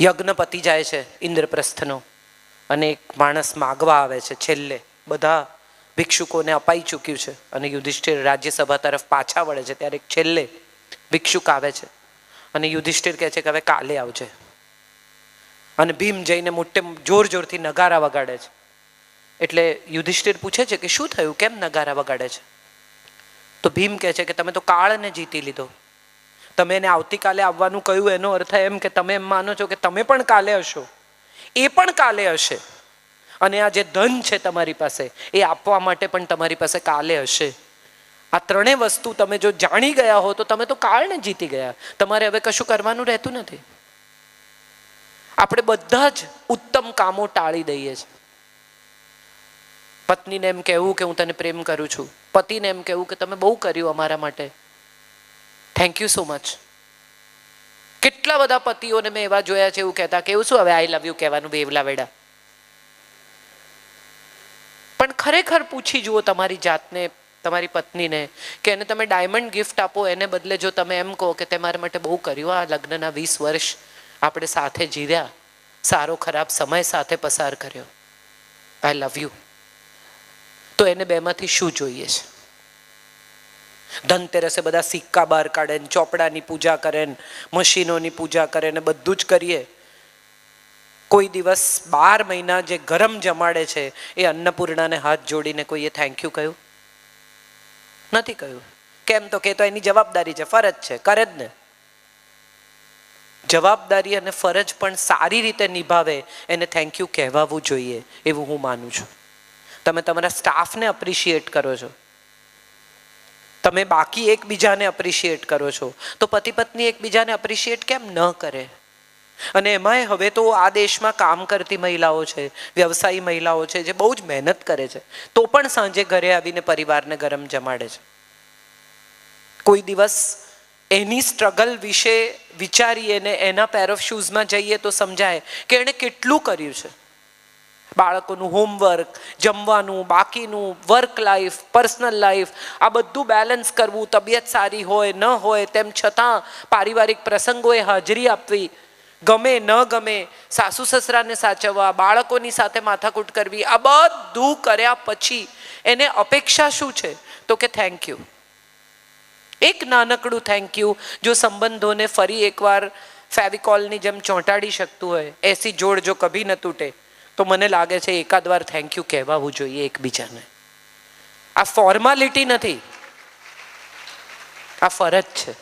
યજ્ઞ પતી જાય છે ઇન્દ્રપ્રસ્થનો, અને એક માણસ માગવા આવે છે. છેલ્લે બધા ભિક્ષુકોને અપાઈ ચૂક્યું છે અને યુધિષ્ઠિર રાજ્યસભા તરફ પાછા વળે છે ત્યારે છેલ્લે ભિક્ષુક આવે છે અને યુધિષ્ઠિર કહે છે કે હવે કાલે આવજે. અને ભીમ જઈને મોટે જોર જોરથી નગારા વગાડે છે. એટલે યુધિષ્ઠિર પૂછે છે કે શું થયું, કેમ નગારા વગાડે છે? તો ભીમ કહે છે કે તમે તો કાળને જીતી લીધો, તમે એને આવતીકાલે આવવાનું કહ્યું, એનો અર્થ એમ કે તમે એમ માનો છો કે તમે પણ કાલે હશો, એ પણ કાલે હશે, અને આ જે ધન છે તમારી પાસે એ આપવા માટે પણ તમારી પાસે કાલે હશે. આ ત્રણેય વસ્તુ તમે જો જાણી ગયા હો તો તમે તો કાળને જીતી ગયા. તમારે હવે કશું કરવાનું રહેતું નથી. આપણે બધા જ ઉત્તમ કામો ટાળી દઈએ છીએ. પત્નીને એમ કહેવું કે હું તને પ્રેમ કરું છું, પતિને એમ કહેવું કે તમે બહુ કર્યું અમારા માટે, થેન્ક યુ સો મચ. કેટલા બધા પતિઓને મેં એવા જોયા છે એવું કહેતા કે એવું શું હવે આઈ લવ યુ કહેવાનું બેવલા વેડા. પણ ખરેખર પૂછી જુઓ તમારી જાતને, તમારી પત્નીને, કે એને તમે ડાયમંડ ગિફ્ટ આપો એને બદલે જો તમે એમ કહો કે તે મારા માટે બહુ કર્યું, આ લગ્નના 20 વર્ષ આપણે સાથે જીવ્યા, સારો ખરાબ સમય સાથે પસાર કર્યો, આઈ લવ યુ, તો એને બેમાંથી શું જોઈએ છે? ધનતેરસે બધા સિક્કા બહાર કાઢે ને ચોપડાની પૂજા કરે ને મશીનોની પૂજા કરે ને બધું જ કરીએ. કોઈ દિવસ 12 મહિના જે ગરમ જમાડે છે એ અન્નપૂર્ણાને હાથ જોડીને કોઈએ થેન્ક યુ કહ્યું નથી કહ્યું. કેમ? તો કે તો એની જવાબદારી છે, ફરજ છે, કરે જ ને. જવાબદારી અને ફરજ પણ સારી રીતે નિભાવે એને થેન્ક યુ કહેવાવું જોઈએ એવું હું માનું છું. તમે તમારા સ્ટાફને અપ્રિશિએટ કરો છો, તમે બાકી એકબીજાને અપ્રિશિએટ કરો છો, તો પતિ પત્ની એકબીજાને અપ્રિશિએટ કેમ ન કરે? અને એમાંય હવે તો આ દેશમાં કામ કરતી મહિલાઓ છે, વ્યવસાયી મહિલાઓ છે જે બહુ જ મહેનત કરે છે, તો પણ સાંજે ઘરે આવીને પરિવારને ગરમ જમાડે છે. કોઈ દિવસ એની સ્ટ્રગલ વિશે વિચારીએ ને એના પેર ઓફ શૂઝમાં જઈએ તો સમજાય કે એણે કેટલું કર્યું છે. બાળકોનું હોમવર્ક, જમવાનું, બાકીનું, વર્ક લાઈફ, પર્સનલ લાઈફ, આ બધું બેલેન્સ કરવું, તબિયત સારી હોય ન હોય તેમ છતાં પારિવારિક પ્રસંગોએ હાજરી આપવી, ગમે ન ગમે સાસુ સસરાને સાચવવા, બાળકોની સાથે માથાકૂટ કરવી, આ બધું કર્યા પછી એને અપેક્ષા શું છે? તો કે થેન્ક યુ. એક નાનકડું થેન્ક યુ જો સંબંધોને ફરી એકવાર ફેવિકોલની જેમ ચોંટાડી શકતું હોય, એસી જોડ જો કભી ન તૂટે, તો મને લાગે છે એકાદ વાર થેન્ક યુ કહેવાવું જોઈએ એકબીજાને. આ ફોર્માલિટી નથી, આ ફરજ છે.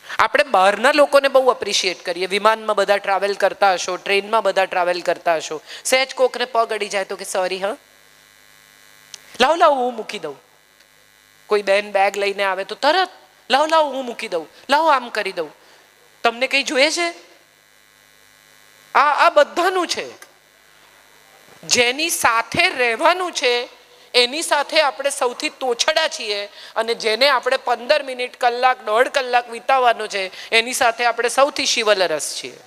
આપણે બહારના લોકોને બહુ અપ્રિશિએટ કરીએ. વિમાનમાં બધા ટ્રાવેલ કરતા હશો, ટ્રેનમાં બધા ટ્રાવેલ કરતા હશો, સહેજ કોકને પગ અડી જાય તો કે સોરી હા, લાવ લાવ હું મૂકી દઉં. કોઈ બેન બેગ લઈને આવે તો તરત લાવ લાવ હું મૂકી દઉં, લાવ આમ કરી દઉં. તમને કંઈ જોઈએ છે? આ બધાનું છે. જેની સાથે રહેવાનું છે એની સાથે આપણે સૌથી તોછડા છીએ, અને જેને આપણે 15 મિનિટ, કલાક, 1.5 કલાક વિતાવવાનો છે એની સાથે આપણે સૌથી શિવલરસ છીએ.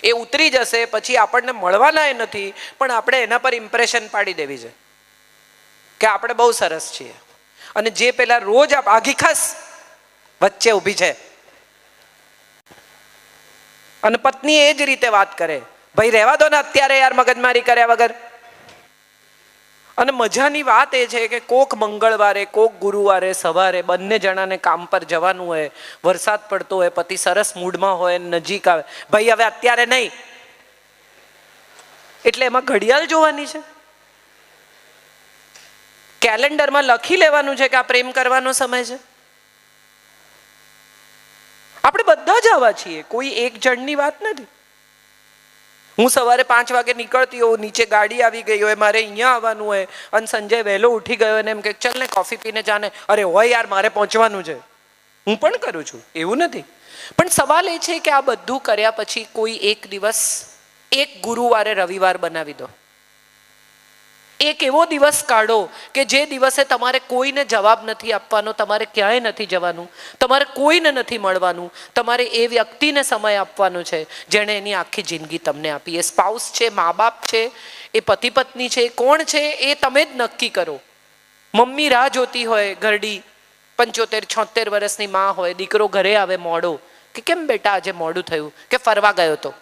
એ ઉતરી જશે પછી આપણને મળવાના એ નથી, પણ આપણે એના પર ઇમ્પ્રેશન પાડી દેવી છે કે આપણે બહુ સરસ છીએ. અને જે પેલા રોજ આઘી ખાસ વચ્ચે ઊભી છે અને પત્ની એ જ રીતે વાત કરે, ભાઈ રહેવા દો ને અત્યારે યાર મગજમારી કર્યા વગર. અને મજાની વાત એ છે કે કોક મંગળવારે, કોક ગુરુવારે સવારે બંને જણાને કામ પર જવાનું હોય, વરસાદ પડતો હોય, પતિ સરસ મૂડમાં હોય, નજીક આવે, ભાઈ હવે અત્યારે નહીં, એટલે એમાં ઘડિયાળ જોવાની છે? કેલેન્ડરમાં લખી લેવાનું છે કે આ પ્રેમ કરવાનો સમય છે? આપણે બધા જ આવા છીએ, કોઈ એક જણની વાત નથી. હું સવારે 5 વાગે નીકળતી હોઉં, નીચે ગાડી આવી ગઈ હોય, મારે અહીંયા આવવાનું હોય, અને સંજય વહેલો ઉઠી ગયો અને એમ કે ચલ ને કોફી પીને જાને, અરે હોય યાર મારે પહોંચવાનું છે. હું પણ કરું છું, એવું નથી. પણ સવાલ એ છે કે આ બધું કર્યા પછી કોઈ એક દિવસ, એક ગુરુવારે રવિવાર બનાવી દો, એક એવો દિવસ કાઢો કે જે દિવસે તમારે કોઈને જવાબ નથી આપવાનો, તમારે ક્યાંય નથી જવાનું, તમારે કોઈને નથી મળવાનું, તમારે એ વ્યક્તિને સમય આપવાનો છે જેણે એની આખી જિંદગી તમને આપી. એ સ્પાઉસ છે, મા બાપ છે, એ પતિ પત્ની છે, કોણ છે એ તમે જ નક્કી કરો. મમ્મી રાહ જોતી હોય, ઘરડી 75-76 વર્ષની માં હોય, દીકરો ઘરે આવે મોડો, કે કેમ બેટા આજે મોડું થયું? કે ફરવા ગયો તો.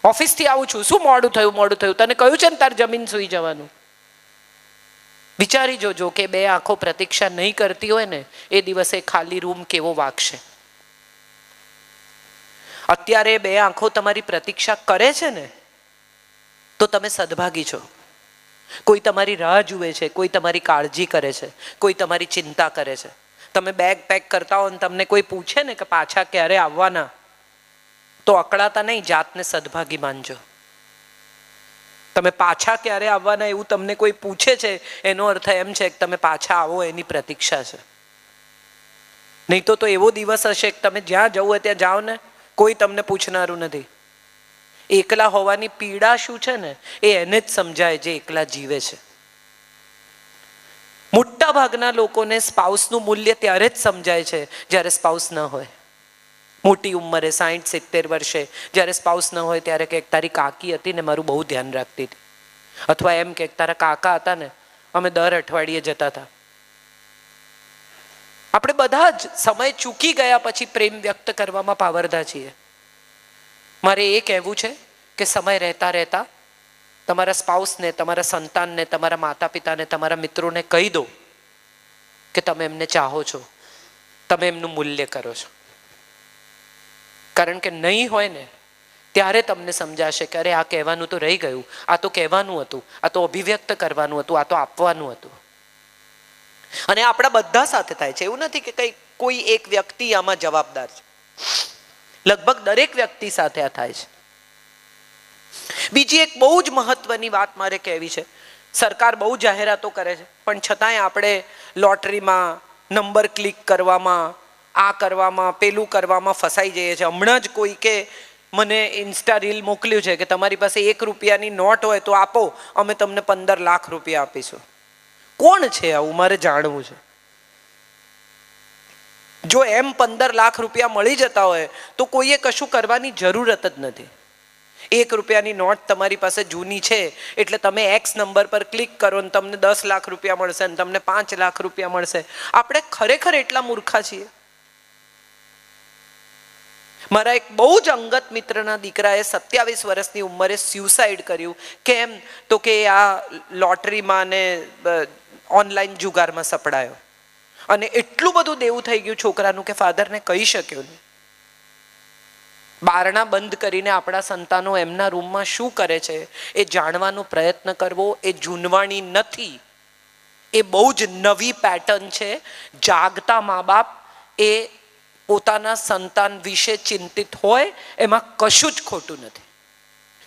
ઓફિસથી આવું છું, શું મોડું થયું? તને કહ્યું છે ને તાર જમીન સૂઈ જવાનું. વિચારી જોજો કે બે આંખો પ્રતીક્ષા નહીં કરતી હોય ને એ દિવસે ખાલી રૂમ કેવો વાગશે. અત્યારે બે આંખો તમારી પ્રતીક્ષા કરે છે ને તો તમે સદભાગી છો. કોઈ તમારી રાહ જુએ છે, કોઈ તમારી કાળજી કરે છે, કોઈ તમારી ચિંતા કરે છે. તમે બેગ પેક કરતા હો ને તમને કોઈ પૂછે ને કે પાછા ક્યારે આવવાના, તો અકળાતા નહીં, જાતને સદભાગી માનજો. તમે પાછા ક્યારે આવવાના એવું તમને કોઈ પૂછે છે એનો અર્થ એમ છે કે તમે પાછા આવો એની પ્રતીક્ષા છે. નહીં તો એવો દિવસ હશે કે તમે જ્યાં જવું હોય ત્યાં જાઓ ને, કોઈ તમને પૂછનારું નથી. એકલા હોવાની પીડા શું છે ને એ એને જ સમજાય જે એકલા જીવે છે. મોટા ભાગના લોકોને સ્પાઉસનું મૂલ્ય ત્યારે જ સમજાય છે જ્યારે સ્પાઉસ ન હોય. મોટી ઉંમરે 60-70 વર્ષે જ્યારે સ્પાઉસ ન હોય ત્યારે કે તારી કાકી હતી ને મારું બહુ ધ્યાન રાખતી હતી, અથવા એમ કે તારા કાકા હતા ને અમે દર અઠવાડિયે જતા હતા. આપણે બધા જ સમય ચૂકી ગયા પછી પ્રેમ વ્યક્ત કરવામાં પાવરધા છીએ. મારે એ કહેવું છે કે સમય રહેતા રહેતા તમારા સ્પાઉસને, તમારા સંતાનને, તમારા માતા પિતાને, તમારા મિત્રોને કહી દો કે તમે એમને ચાહો છો, તમે એમનું મૂલ્ય કરો છો. કારણ કે નહીં હોય ને ત્યારે તમને સમજાશે કે અરે આ કહેવાનું તો રહી ગયું, આ તો કહેવાનું હતું, આ તો અભિવ્યક્ત કરવાનું હતું, આ તો આપવાનું હતું. અને આપણા બધા સાથે થાય છે. એવું નથી કે કોઈ એક વ્યક્તિ આમાં જવાબદાર છે. લગભગ દરેક વ્યક્તિ સાથે આ થાય છે. બીજી એક બહુ જ મહત્વની વાત મારે કહેવી છે. સરકાર બહુ જાહેરાતો કરે છે પણ છતાંય આપણે લોટરીમાં, નંબર ક્લિક કરવામાં, આ કરવામાં, પેલું કરવામાં ફસાઈ જઈએ છીએ. હમણાં જ કોઈ કે મને ઇન્સ્ટા રીલ મોકલ્યું છે કે તમારી પાસે 1 રૂપિયાની નોટ હોય તો આપો, અમે તમને 15 લાખ રૂપિયા આપીશું. કોણ છે આવું? મારે જાણવું છે. જો એમ 15 લાખ રૂપિયા મળી જતા હોય તો કોઈએ કશું કરવાની જરૂરત જ નથી. 1 રૂપિયાની નોટ તમારી પાસે જૂની છે એટલે તમે એક્સ નંબર પર ક્લિક કરો ને તમને 10 લાખ રૂપિયા મળશે ને તમને 5 લાખ રૂપિયા મળશે. આપણે ખરેખર એટલા મૂર્ખા છીએ? મારા એક બહુ જ અંગત મિત્રના દીકરાએ 27 વર્ષની ઉંમરે સ્યુસાઇડ કર્યું. કેમ? તો કે આ લોટરીમાં ને ઓનલાઈન જુગારમાં સપડાયો અને એટલું બધું દેવું થઈ ગયું છોકરાનું કે ફાધરને કહી શક્યો નહીં. બારણા બંધ કરીને આપણા સંતાનો એમના રૂમમાં શું કરે છે એ જાણવાનો પ્રયત્ન કરવો એ જૂનવાણી નથી, એ બહુ જ નવી પેટર્ન છે. જાગતા મા બાપ એ પોતાના સંતાન વિશે ચિંતિત હોય એમાં કશું જ ખોટું નથી.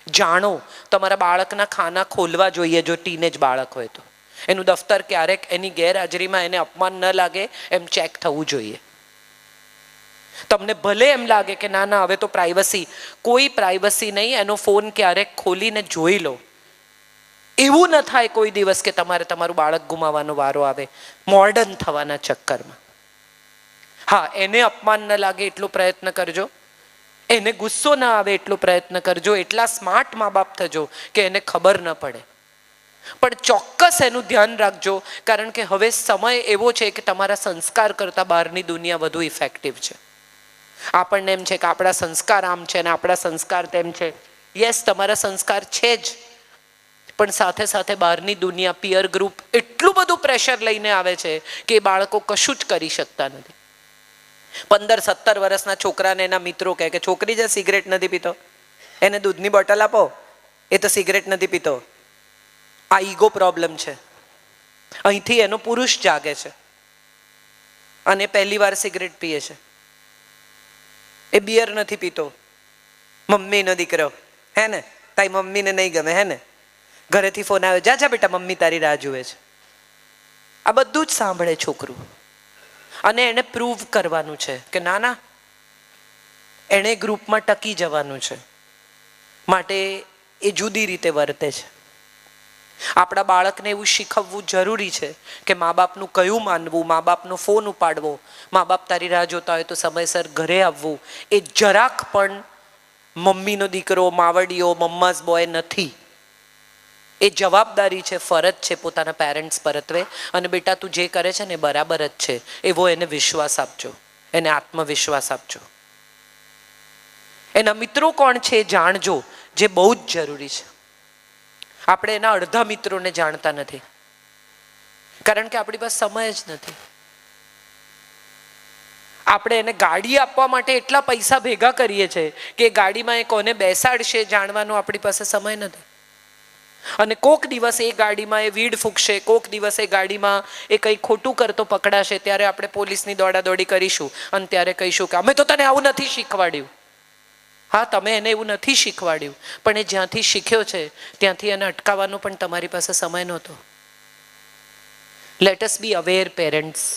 જાણો, તમારા બાળકના ખાના ખોલવા જોઈએ. જો ટીનેજ બાળક હોય તો એનું દફતર ક્યારેક એની ગેરહાજરીમાં એને અપમાન ન લાગે એમ ચેક થવું જોઈએ. તમને ભલે એમ લાગે કે ના ના હવે તો પ્રાઇવસી, કોઈ પ્રાઇવસી નહીં. એનો ફોન ક્યારેક ખોલીને જોઈ લો. એવું ન થાય કોઈ દિવસ કે તમારે તમારું બાળક ગુમાવવાનો વારો આવે મોડર્ન થવાના ચક્કરમાં. હા, એને અપમાન ન લાગે એટલો પ્રયત્ન કરજો, એને ગુસ્સો ના આવે એટલો પ્રયત્ન કરજો. એટલા સ્માર્ટ મા બાપ થજો કે એને ખબર ન પડે. પણ ચોક્કસ એનું ધ્યાન રાખજો, કારણ કે હવે સમય એવો છે કે તમારા સંસ્કાર કરતાં બહારની દુનિયા વધુ ઇફેક્ટિવ છે. આપણને એમ છે કે આપણા સંસ્કાર આમ છે ને આપણા સંસ્કાર તેમ છે. યસ, તમારા સંસ્કાર છે જ, પણ સાથે સાથે બહારની દુનિયા, પિયર ગ્રુપ એટલું બધું પ્રેશર લઈને આવે છે કે એ બાળકો કશું જ કરી શકતા નથી. 15-17 વર્ષના છોકરાને એના મિત્રો કહે કે છોકરી જે સિગરેટ નથી પીતો એને દૂધની બોટલ આપો, એ તો સિગરેટ નથી પીતો. આ ઈગો પ્રોબ્લેમ છે. અહીંથી એનો પુરુષ જાગે છે અને પહેલી વાર સિગરેટ પીએ છે. એ બિયર નથી પીતો, મમ્મીનો દીકરો, હે ને? તારી મમ્મીને નહીં ગમે, હે ને? ઘરેથી ફોન આવ્યો, જા જા બેટા મમ્મી તારી રાહ જુએ છે. આ બધું જ સાંભળે છોકરું અને એને પ્રૂવ કરવાનું છે કે ના ના એણે ગ્રુપમાં ટકી જવાનું છે, માટે એ જુદી રીતે વર્તે છે. આપણા બાળકને એવું શીખવવું જરૂરી છે કે મા બાપનું કયું માનવું, મા બાપનો ફોન ઉપાડવો, મા બાપ તારી રાહ જોતા હોય તો સમયસર ઘરે આવવું. એ જરાક પણ મમ્મીનો દીકરો, માવડીઓ, મમ્માસ બોય નથી. એ જવાબદારી છે, ફરજ છે પોતાના પેરેન્ટ્સ પરત્વે. અને બેટા તું જે કરે છે ને બરાબર જ છે એવો એને વિશ્વાસ આપજો. એને આત્મવિશ્વાસ આપજો. એના મિત્રો કોણ છે જાણજો, જે બહુ જ જરૂરી છે. આપણે એના અડધા મિત્રોને જાણતા નથી, કારણ કે આપણી પાસે સમય જ નથી. આપણે એને ગાડી આપવા માટે એટલા પૈસા ભેગા કરીએ છીએ કે ગાડીમાં એ કોને બેસાડશે જાણવાનો આપણી પાસે સમય નથી. અને કોક દિવસ એ ગાડીમાં એ વીડ ફૂંકશે, કોક દિવસ એ ગાડીમાં એ કંઈ ખોટું કરતો પકડાશે, ત્યારે આપણે પોલીસની દોડાદોડી કરીશું અને ત્યારે કહીશું કે અમે તો તને આવું નથી શીખવાડ્યું. હા, તમે એને એવું નથી શીખવાડ્યું, પણ એ જ્યાંથી શીખ્યો છે ત્યાંથી એને અટકાવવાનો પણ તમારી પાસે સમય નહોતો. Let us B aware parents.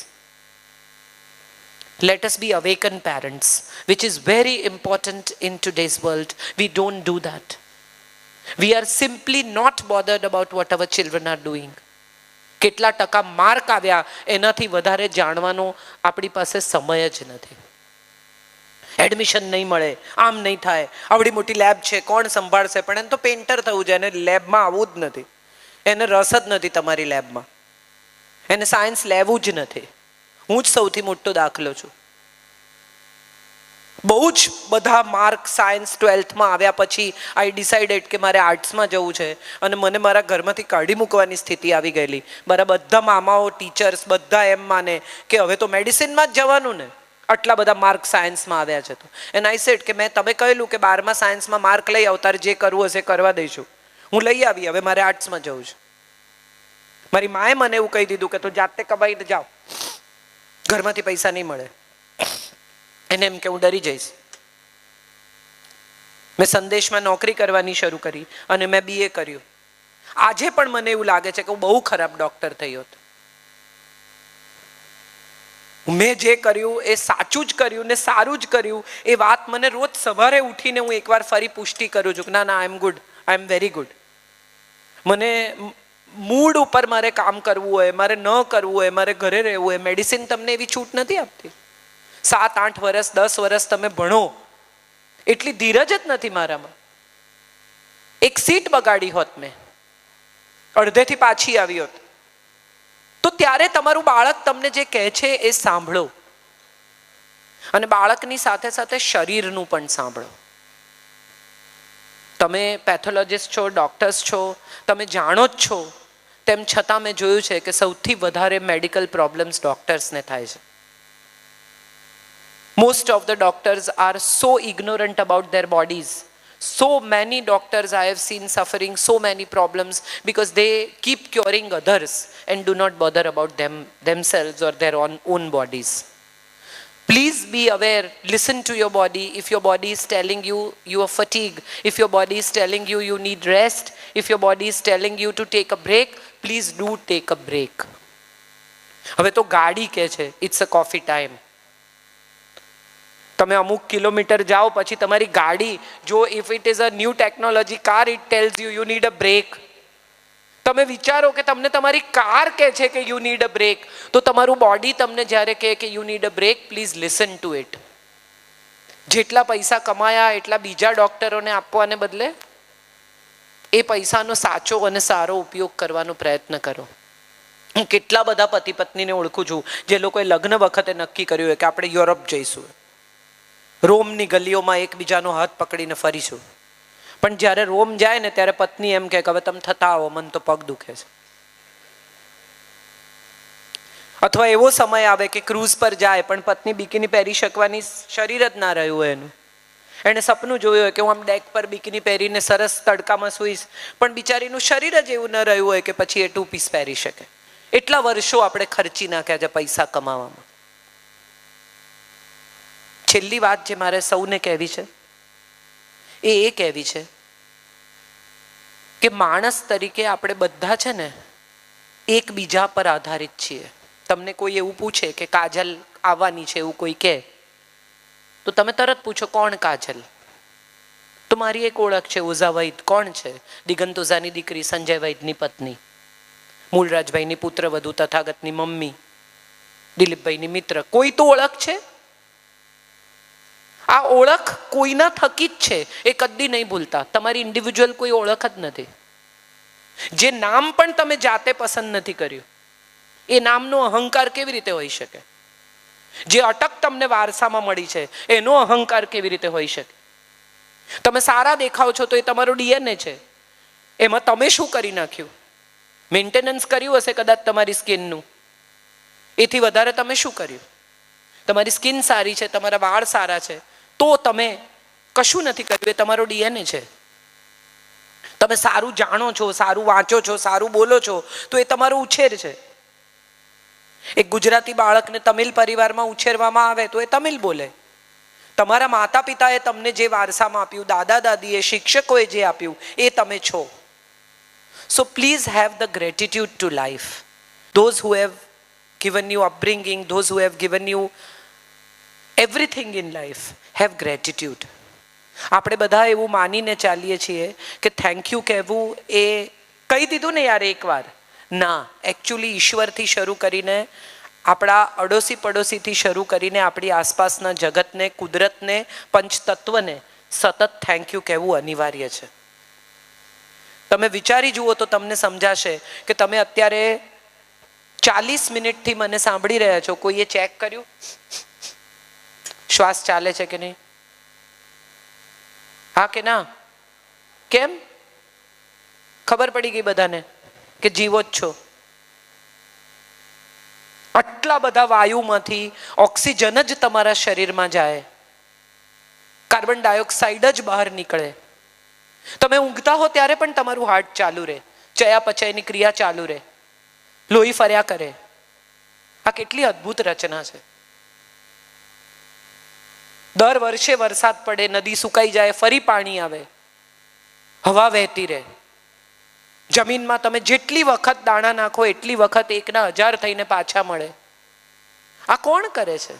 Let us be awakened parents, which is very important in today's world. We don't do that. We are simply not bothered about what our children are doing. કેટલા ટકા mark આવ્યા એનાથી વધારે જાણવાનો આપણી પાસે સમય જ નથી. એડમિશન નહીં મળે, આમ નહીં થાય, આવડી મોટી લેબ છે, કોણ સંભાળશે? પણ એને તો પેન્ટર થવું છે, એને લેબમાં આવવું જ નથી, એને રસ જ નથી તમારી લેબમાં, એને સાયન્સ લેવું જ નથી. હું જ સૌથી મોટો દાખલો છું. બહુ જ બધા માર્ક સાયન્સ 12થમાં આવ્યા પછી આઈ ડિસાઇડેડ કે મારે આર્ટ્સમાં જવું છે, અને મને મારા ઘરમાંથી કાઢી મૂકવાની સ્થિતિ આવી ગયેલી. મારા બધા મામાઓ, ટીચર્સ બધા એમ માને કે હવે તો મેડિસિનમાં જ જવાનું ને, આટલા બધા માર્ક સાયન્સમાં આવ્યા છે તો. એન્ડ આઈ સેડ કે મેં તમે કહેલું કે 12મા સાયન્સમાં માર્ક લઈ આવ, તારે જે કરવું હશે કરવા દઈશું. હું લઈ આવી, હવે મારે આર્ટ્સમાં જવું છે. મારી માએ મને એવું કહી દીધું કે તું જાતે કમાઈને જાઓ, ઘરમાંથી પૈસા નહીં મળે. એને એમ કે હું ડરી જઈશ. મેં સંદેશમાં નોકરી કરવાની શરૂ કરી અને મેં BA કર્યું. આજે પણ મને એવું લાગે છે કે હું બહુ ખરાબ ડોક્ટર થયો હતો. મેં જે કર્યું એ સાચું જ કર્યું ને સારું જ કર્યું, એ વાત મને રોજ સવારે ઉઠીને હું એકવાર ફરી પુષ્ટિ કરું છું કે ના I am good, I am very good. મને મૂડ ઉપર મારે કામ કરવું હોય, મારે ન કરવું હોય, મારે ઘરે રહેવું હોય, મેડિસિન તમને એવી છૂટ નથી આપતી. 7-8 વર્ષ 10 વર્ષ તમે ભણો એટલી ધીરજ જ નથી મારામાં. એક સીટ બગાડી હોત મેં, અડધેથી પાછી આવી હોત, તો ત્યારે તમારું બાળક તમને જે કહે છે એ સાંભળો, અને બાળકની સાથે સાથે શરીરનું પણ સાંભળો. તમે પેથોલોજીસ્ટ છો, ડોક્ટર્સ છો, તમે જાણો જ છો, તેમ છતાં મેં જોયું છે કે સૌથી વધારે મેડિકલ પ્રોબ્લેમ્સ ડોક્ટર્સને થાય છે. Most of the doctors are so ignorant about their bodies. So many doctors I have seen suffering so many problems because they keep curing others and do not bother about themselves or their own bodies. Please be aware, listen to your body. If your body is telling you you are fatigued, if your body is telling you you need rest, if your body is telling you to take a break, please do take a break. હવે તો ગાડી કહે છે it's a coffee time. તમે અમુક kilometre જાઓ પછી તમારી ગાડી જો if it is a new technology car, it tells you need a break. તમે વિચારો કે તમને તમારી કાર કહે છે કે યુ નીડ અ બ્રેક, તો તમારું બોડી તમને જ્યારે કહે કે you need a break, please listen to it. જેટલા પૈસા કમાયા એટલા બીજા ડોક્ટરોને આપવાને બદલે એ પૈસાનો સાચો અને સારો ઉપયોગ કરવાનો પ્રયત્ન કરો. હું કેટલા બધા પતિ પત્નીને ઓળખું છું જે લોકોએ લગ્ન વખતે નક્કી કર્યું હોય કે આપણે યુરોપ જઈશું, રોમની ગલીઓમાં એકબીજાનો હાથ પકડીને ફરીશું, પણ જ્યારે રોમ જાય ને ત્યારે પત્ની એમ કે હવે તમે થતા આવો, મન તો પગ દુખે છે. અથવા એવો સમય આવે કે ક્રૂઝ પર જાય પણ પત્ની બિકીની પહેરી શકવાની શરીર જ ના રહ્યું હોય એનું. એને સપનું જોયું હોય કે હું આમ ડેક પર બિકીની પહેરીને સરસ તડકામાં સૂઈશ, પણ બિચારીનું શરીર જ એવું ન રહ્યું હોય કે પછી એ 2 પીસ પહેરી શકે. એટલા વર્ષો આપણે ખર્ચી નાખ્યા છે પૈસા કમાવામાં. છેલ્લી વાત જે મારે સૌને કહેવી છે એ કહેવી છે કે માણસ તરીકે આપણે બધા છે ને એકબીજા પર આધારિત છીએ. તમને કોઈ એવું પૂછે કે કાજલ આવવાની છે એવું કોઈ કહે તો તમે તરત પૂછો કોણ કાજલ? તો મારી એક ઓળખ છે, ઓઝા વૈદ. કોણ છે? દિગંત ઓઝાની દીકરી, સંજય વૈદની પત્ની, મૂળરાજભાઈની પુત્રવધુ, તથાગતની મમ્મી, દિલીપભાઈની મિત્ર. કોઈ તો ઓળખ છે. આ ઓળખ કોઈના થકી જ છે, એ કદી નહીં ભૂલતા. તમારી ઇન્ડિવિજ્યુઅલ કોઈ ઓળખ જ નથી. જે નામ પણ તમે જાતે પસંદ નથી કર્યું એ નામનો અહંકાર કેવી રીતે હોઈ શકે? જે અટક તમને વારસામાં મળી છે એનો અહંકાર કેવી રીતે હોઈ શકે? તમે સારા દેખાવ છો તો એ તમારો ડીએનએ છે. એમાં તમે શું કરી નાખ્યું? મેન્ટેનન્સ કર્યું હશે કદાચ તમારી સ્કિનનું, એથી વધારે તમે શું કર્યું? તમારી સ્કિન સારી છે, તમારા વાળ સારા છે, તો તમે કશું નથી કર્યું, એ તમારો ડીએનએ છે. તમે સારું જાણો છો, સારું વાંચો છો, સારું બોલો છો, તો એ તમારો ઉછેર છે. એક ગુજરાતી બાળકને તમિલ પરિવારમાં ઉછેરવામાં આવે તો એ તમિલ બોલે. તમારા માતા પિતાએ તમને જે વારસામાં આપ્યું, દાદા દાદીએ, શિક્ષકોએ જે આપ્યું, એ તમે છો. So please have the gratitude to life. Those who have given you upbringing, those who have given you everything in life, have gratitude. આપણે બધા એવું માનીને ચાલીએ છીએ કે થેન્ક યુ કહેવું એ કહી દીધું ને યાર એકવાર. ના, એકચ્યુઅલી ઈશ્વરથી શરૂ કરીને, આપણા અડોશી પડોશીથી શરૂ કરીને, આપણી આસપાસના જગતને, કુદરતને, પંચતત્વને સતત થેન્ક યુ કહેવું અનિવાર્ય છે. તમે વિચારી જુઓ તો તમને સમજાશે કે તમે અત્યારે 40 મિનિટથી મને સાંભળી રહ્યા છો, કોઈએ ચેક કર્યું શ્વાસ ચાલે છે કે નહીં? હા કે ના? કેમ? ખબર પડી ગઈ બધાને કે જીવો જ છો. આટલા બધા વાયુમાંથી ઓક્સિજન જ તમારા શરીરમાં જાય, કાર્બન ડાયોક્સાઇડ જ બહાર નીકળે. તમે ઊંઘતા હો ત્યારે પણ તમારું હાર્ટ ચાલુ રહે, ચયાપચયની ક્રિયા ચાલુ રહે, લોહી ફર્યા કરે. આ કેટલી અદ્ભુત રચના છે. દર વર્ષે વરસાદ પડે, નદી સુકાઈ જાય, ફરી પાણી આવે, હવા વહેતી રહે. જમીનમાં તમે જેટલી વખત દાણા નાખો એટલી વખત 1,000 થઈને પાછા મળે. આ કોણ કરે છે?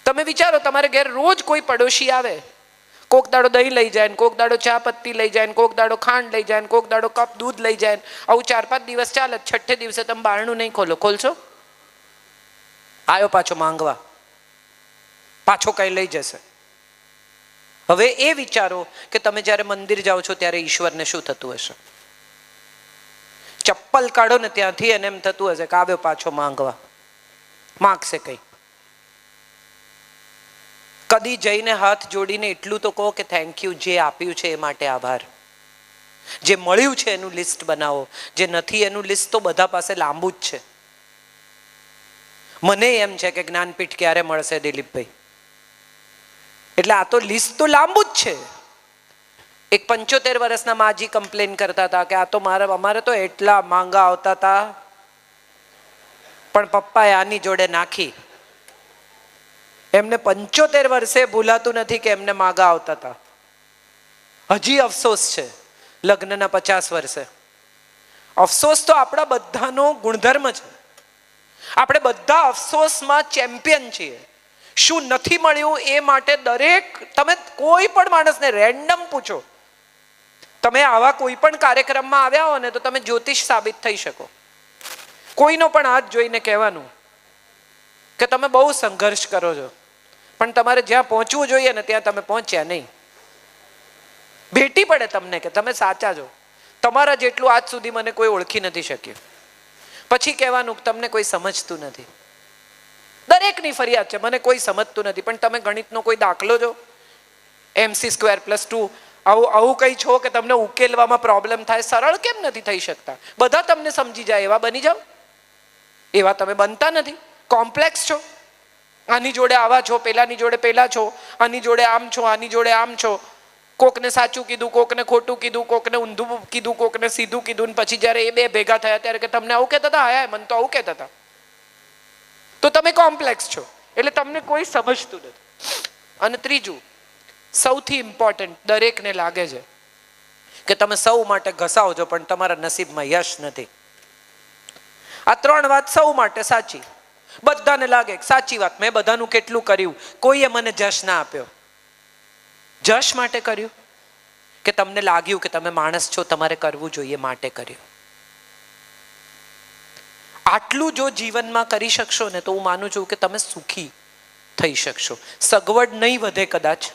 તમે વિચારો, તમારે ઘેર રોજ કોઈ પડોશી આવે, કોક દાડો દહીં લઈ જાય, કોક દાડો ચા પત્તી લઈ જાય, કોક દાડો ખાંડ લઈ જાય, કોક દાડો કપ દૂધ લઈ જાય. આવું 4-5 દિવસ ચાલે. છઠ્ઠે દિવસે તમે બારણું નહીં ખોલશો? આયો પાછો માંગવા, પાછો કઈ લઈ જશે. હવે એ વિચારો કે તમે જ્યારે મંદિર જાઓ છો ત્યારે ઈશ્વરને શું થતું હશે? ચપ્પલ કાઢો ને ત્યાંથી એને એમ થતું હશે કે આવ્યો પાછો માંગવા, માગશે કઈ. કદી જઈને હાથ જોડીને એટલું તો કહો કે થેન્ક યુ, જે આપ્યું છે એ માટે આભાર. જે મળ્યું છે એનું લિસ્ટ બનાવો, જે નથી એનું લિસ્ટ તો બધા પાસે લાંબુ જ છે. મને એમ છે કે જ્ઞાનપીઠ ક્યારે મળશે દિલીપભાઈ, એટલે આ તો લિસ્ટ તો લાંબુ જ છે. એક 75 વર્ષના માજી કમ્પ્લેન કરતા હતા કે આ તો અમારે તો એટલા માંગા આવતા હતા, પણ પપ્પાએ આની જોડે નાખી. એમને 75 વર્ષે ભૂલાતું નથી કે એમને માંગા આવતા હતા. હજી અફસોસ છે લગ્નના 50 વર્ષે. અફસોસ તો આપણા બધાનો ગુણધર્મ છે. આપણે બધા અફસોસમાં ચેમ્પિયન છીએ. શું નથી મળ્યું એ માટે દરેક, તમે કોઈ પણ માણસને રેન્ડમ પૂછો, તમે આવા કોઈ પણ કાર્યક્રમમાં આવ્યા હો ને તો તમે જ્યોતિષ સાબિત થઈ શકો. કોઈનો પણ હાથ જોઈને કહેવાનું કે તમે બહુ સંઘર્ષ કરો છો, પણ તમારે જ્યાં પહોંચવું જોઈએ ને ત્યાં તમે પહોંચ્યા નહીં. ભેટી પડે તમને કે તમે સાચા છો. તમારા જેટલું આજ સુધી મને કોઈ ઓળખી નથી શક્યું. પછી કહેવાનું કે તમને કોઈ સમજતું નથી. દરેકની ફરિયાદ છે, મને કોઈ સમજતું નથી. પણ તમે ગણિતનો કોઈ દાખલો જો, mc² + 2 આવું કઈ છો કે તમને ઉકેલવામાં પ્રોબ્લેમ થાય, સરળ કેમ નથી થઈ શકતા? બધા તમને સમજી જાય એવા બની જાઓ. એવા તમે બનતા નથી, કોમ્પ્લેક્સ છો. આની જોડે આવા છો, પેલાની જોડે પેલા છો, આની જોડે આમ છો, આની જોડે આમ છો. કોકને સાચું કીધું, કોકને ખોટું કીધું, કોકને ઊંધું કીધું, કોકને સીધું કીધું. પછી જ્યારે એ બે ભેગા થયા ત્યારે કે તમને આવું કહેતા હતા, હા મને તો આવું કહેતા હતા. તો તમે કોમ્પ્લેક્સ છો, એટલે તમને કોઈ સમજતું નથી. અને ત્રીજું, સૌથી ઇમ્પોર્ટન્ટ, દરેકને લાગે છે કે તમે સૌ માટે ઘસાવો છો પણ તમારા નસીબમાં યશ નથી. આ 3 વાત સૌ માટે સાચી. બધાને લાગે સાચી વાત, મેં બધાનું કેટલું કર્યું, કોઈએ મને જશ ના આપ્યો. જશ માટે કર્યું કે તમને લાગ્યું કે તમે માણસ છો, તમારે કરવું જોઈએ માટે કર્યું? આટલું જો જીવનમાં કરી શકશો ને તો હું માનું છું કે તમે સુખી થઈ શકશો. સગવડ નહીં વધે કદાચ,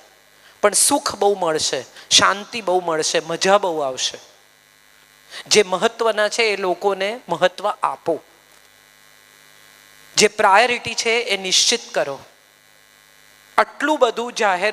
પણ સુખ બહુ મળશે, શાંતિ બહુ મળશે, મજા બહુ આવશે. જે મહત્વના છે એ લોકોને મહત્વ આપો. જે પ્રાયોરિટી છે એ નિશ્ચિત કરો. આટલું બધું જાહેર